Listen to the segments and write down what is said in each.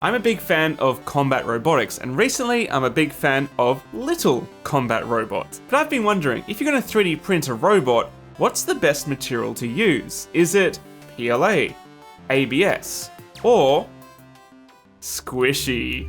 I'm a big fan of combat robotics, and recently I'm a big fan of little combat robots. But I've been wondering, if you're going to 3D print a robot, what's the best material to use? Is it PLA, ABS, or squishy?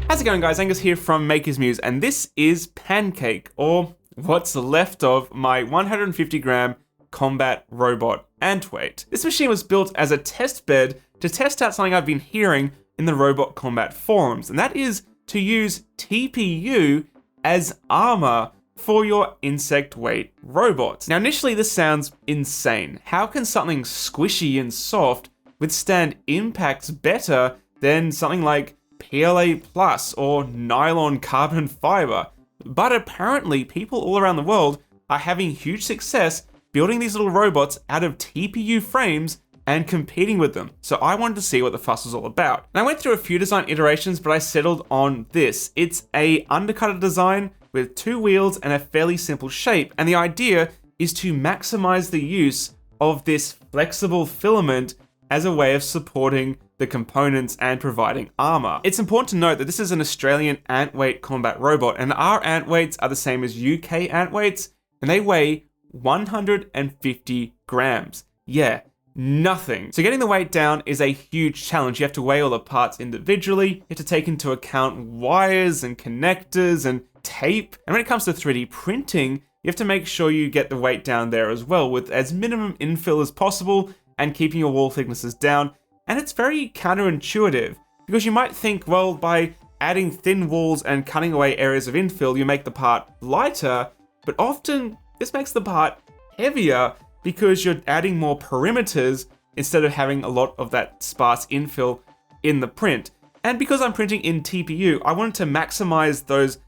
How's it going, guys? Angus here from Maker's Muse, and this is Pancake, or what's left of my 150 gram combat robot ant weight. This machine was built as a test bed to test out something I've been hearing in the robot combat forums, and that is to use TPU as armor for your insect weight robots. Now, initially this sounds insane. How can something squishy and soft withstand impacts better than something like PLA Plus or nylon carbon fiber? But apparently people all around the world are having huge success building these little robots out of TPU frames and competing with them. So I wanted to see what the fuss was all about. And I went through a few design iterations, but I settled on this. It's a undercutter design with two wheels and a fairly simple shape. And the idea is to maximize the use of this flexible filament as a way of supporting the components and providing armor. It's important to note that this is an Australian ant weight combat robot, and our ant weights are the same as UK ant weights, and they weigh 150 grams. Yeah, nothing. So getting the weight down is a huge challenge. You have to weigh all the parts individually. You have to take into account wires and connectors and tape. And when it comes to 3D printing, you have to make sure you get the weight down there as well, with as minimum infill as possible and keeping your wall thicknesses down. And it's very counterintuitive, because you might think, well, by adding thin walls and cutting away areas of infill, you make the part lighter, but often this makes the part heavier because you're adding more perimeters instead of having a lot of that sparse infill in the print. And because I'm printing in TPU, I wanted to maximize those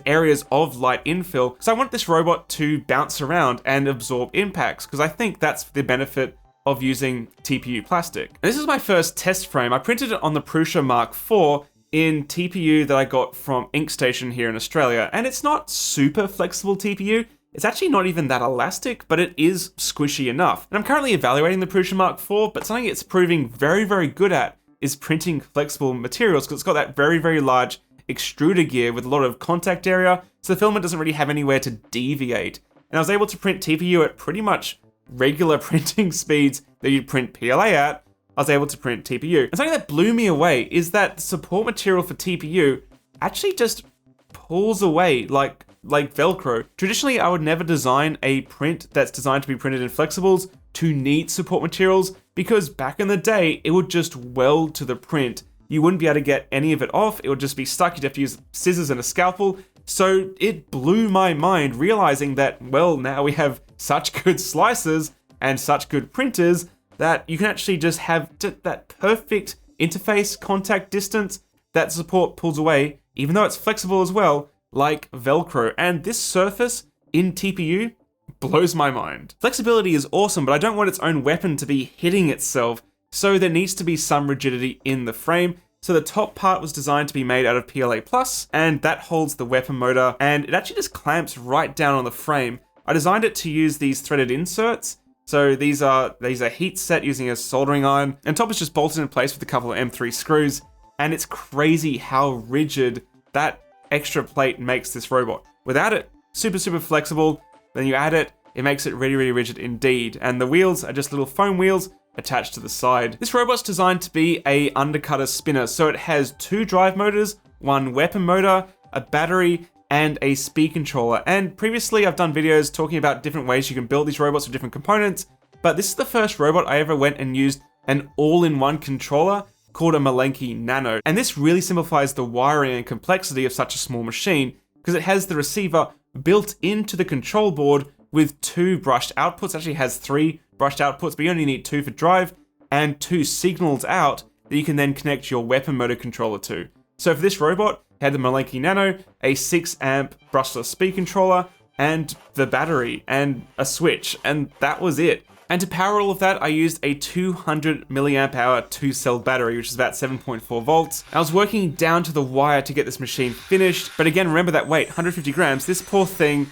areas of light infill, because I want this robot to bounce around and absorb impacts, because I think that's the benefit of using TPU plastic. And this is my first test frame. I printed it on the Prusa Mark IV in TPU that I got from InkStation here in Australia. And it's not super flexible TPU. It's actually not even that elastic, but it is squishy enough. And I'm currently evaluating the Prusa Mark IV, but something it's proving very, very good at is printing flexible materials, because it's got that very, very large extruder gear with a lot of contact area, so the filament doesn't really have anywhere to deviate. And I was able to print TPU at pretty much regular printing speeds that you'd print PLA at. I was able to print TPU. And something that blew me away is that the support material for TPU actually just pulls away like Velcro. Traditionally, I would never design a print that's designed to be printed in flexibles to need support materials, because back in the day, it would just weld to the print. You wouldn't be able to get any of it off. It would just be stuck. You'd have to use scissors and a scalpel. So it blew my mind realizing that, well, now we have such good slicers and such good printers that you can actually just have that perfect interface contact distance that support pulls away, even though it's flexible as well, like Velcro. And this surface in TPU blows my mind. Flexibility is awesome, but I don't want its own weapon to be hitting itself, so there needs to be some rigidity in the frame. So the top part was designed to be made out of PLA Plus, and that holds the weapon motor, and it actually just clamps right down on the frame. I designed it to use these threaded inserts. So these are heat set using a soldering iron, and top is just bolted in place with a couple of M3 screws. And it's crazy how rigid that extra plate makes this robot. Without it, super, super flexible. Then you add it, it makes it really, really rigid indeed. And the wheels are just little foam wheels attached to the side. This robot's designed to be a undercutter spinner, so it has two drive motors, one weapon motor, a battery, and a speed controller. And previously I've done videos talking about different ways you can build these robots with different components, but this is the first robot I ever went and used an all-in-one controller called a Malenki Nano. And this really simplifies the wiring and complexity of such a small machine, because it has the receiver built into the control board with two brushed outputs. It actually has three brushed outputs, but you only need two for drive, and two signals out that you can then connect your weapon motor controller to. So for this robot, it had the Malenki Nano, a 6 amp brushless speed controller, and the battery, and a switch, and that was it. And to power all of that, I used a 200 milliamp hour 2-cell battery, which is about 7.4 volts. I was working down to the wire to get this machine finished, but again, remember that weight, 150 grams. This poor thing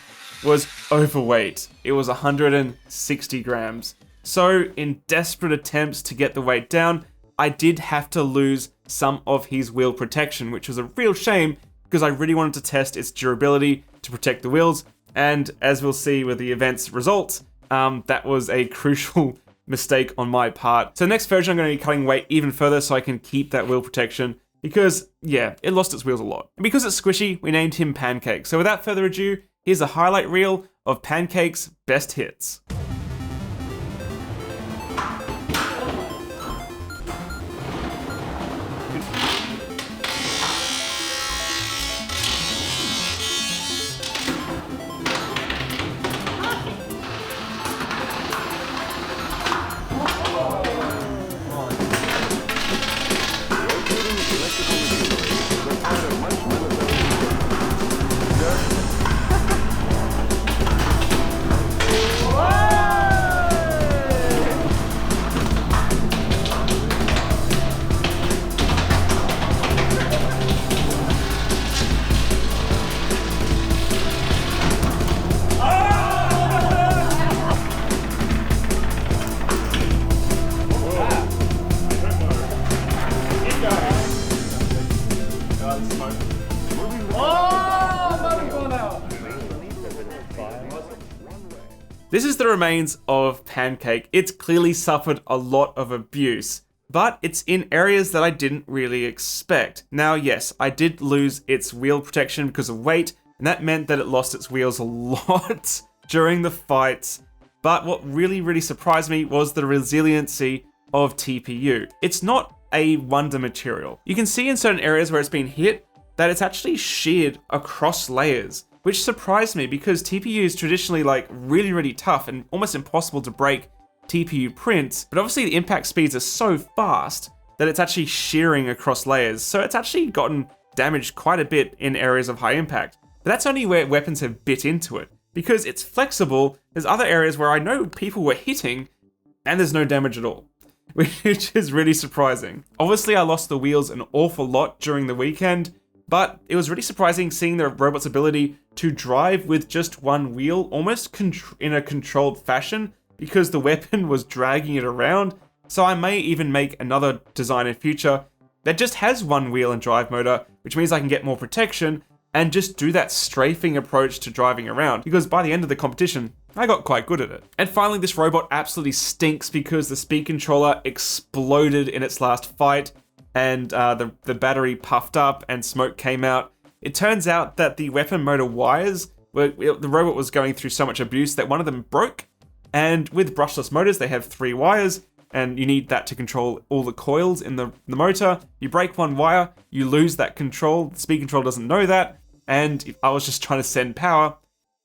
was overweight. It was 160 grams. So in desperate attempts to get the weight down, I did have to lose some of his wheel protection, which was a real shame because I really wanted to test its durability to protect the wheels. And as we'll see with the event's results, that was a crucial mistake on my part. So next version, I'm going to be cutting weight even further so I can keep that wheel protection because, yeah, it lost its wheels a lot. And because it's squishy, we named him Pancake. So without further ado, here's a highlight reel of Pancake's best hits. This is the remains of Pancake. It's clearly suffered a lot of abuse, but it's in areas that I didn't really expect. Now, yes, I did lose its wheel protection because of weight, and that meant that it lost its wheels a lot during the fights. But what really surprised me was the resiliency of TPU. It's not a wonder material. You can see in certain areas where it's been hit that it's actually sheared across layers, which surprised me because TPU is traditionally like really tough and almost impossible to break TPU prints, but obviously the impact speeds are so fast that it's actually shearing across layers, so it's actually gotten damaged quite a bit in areas of high impact. But that's only where weapons have bit into it. Because it's flexible, there's other areas where I know people were hitting and there's no damage at all, which is really surprising. Obviously I lost the wheels an awful lot during the weekend, but it was really surprising seeing the robot's ability to drive with just one wheel, almost in a controlled fashion, because the weapon was dragging it around. So I may even make another design in future that just has one wheel and drive motor, which means I can get more protection and just do that strafing approach to driving around, because by the end of the competition, I got quite good at it. And finally, this robot absolutely stinks because the speed controller exploded in its last fight, and the battery puffed up and smoke came out. It turns out that the weapon motor wires, the robot was going through so much abuse that one of them broke, and with brushless motors, they have 3 wires, and you need that to control all the coils in the motor. You break one wire, you lose that control. The speed control doesn't know that, and if I was just trying to send power,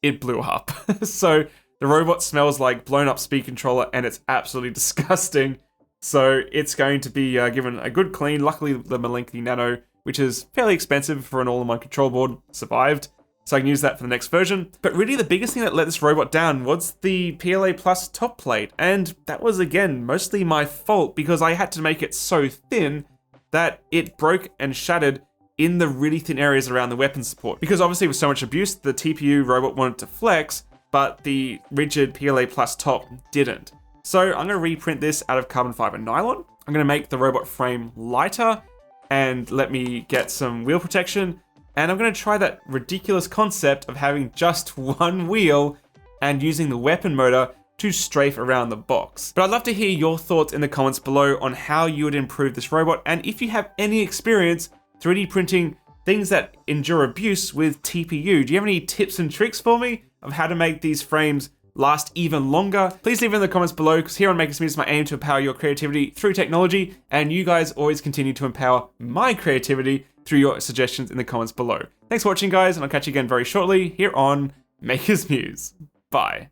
it blew up. So the robot smells like blown up speed controller, and it's absolutely disgusting. So it's going to be given a good clean. Luckily, the Malenki Nano, which is fairly expensive for an all-in-one control board, survived. So I can use that for the next version. But really the biggest thing that let this robot down was the PLA Plus top plate. And that was, again, mostly my fault because I had to make it so thin that it broke and shattered in the really thin areas around the weapon support. Because obviously with so much abuse, the TPU robot wanted to flex, but the rigid PLA Plus top didn't. So I'm going to reprint this out of carbon fiber nylon. I'm going to make the robot frame lighter and let me get some wheel protection. And I'm going to try that ridiculous concept of having just one wheel and using the weapon motor to strafe around the box. But I'd love to hear your thoughts in the comments below on how you would improve this robot. And if you have any experience 3D printing things that endure abuse with TPU, do you have any tips and tricks for me of how to make these frames last even longer? Please leave it in the comments below, because here on Maker's Muse, my aim to empower your creativity through technology, and you guys always continue to empower my creativity through your suggestions in the comments below. Thanks for watching, guys, and I'll catch you again very shortly here on Maker's Muse. Bye.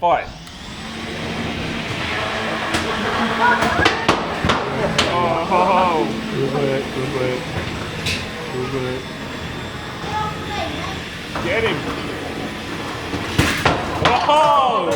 Bye. Oh, good work, good work. Good work. Get him. Oh!